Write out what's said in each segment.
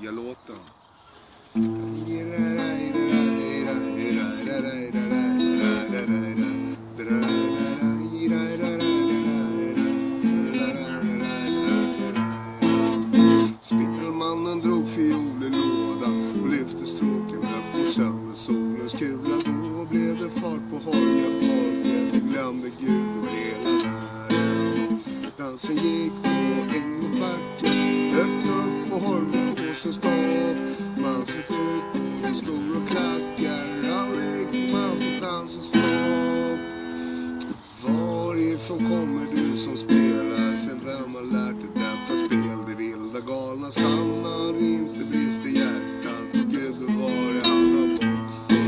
Horga-låten. Spelmannen drog fiol i lådan och lyfte stråken upp på sönder solens kula. Då blev det fart på Horga folket, det glömde Gud och hela världen. Dansen gick på äng och backe, högt upp på Horga-åsens topp. Man slet ut både skor och klackar, aldrig man på dansens stopp. Varifrån kommer du som spelar? Sen vem har lärt dig detta spel? Det vilda galna stannar, inte brist i hjärtat. Gud bevare alla bockfot.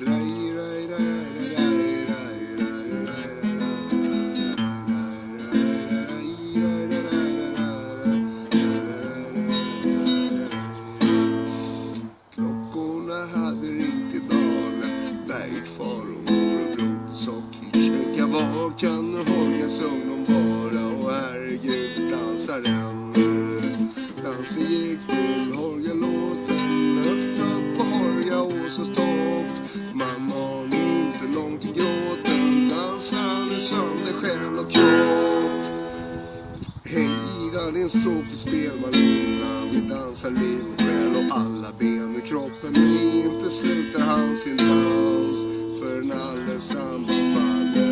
Raj, raj, raj, raj, raj, raj, raj, klockorna hade ringt i dalen. Där gick far och mor och bror till sockerkyrka. Vad kan Horgas ungdom vara? Och herregud dansar än. Dansen gick till Horga-låten, högt upp på Horga-åsens topp. Man har inte långt till gråten, dansar nu sönder själ och kropp. Hejra din stråk till spelmarinna, vi dansar liv och själ och alla ben i kroppen. Men inte slutar han sin dans förrän allesammans faller.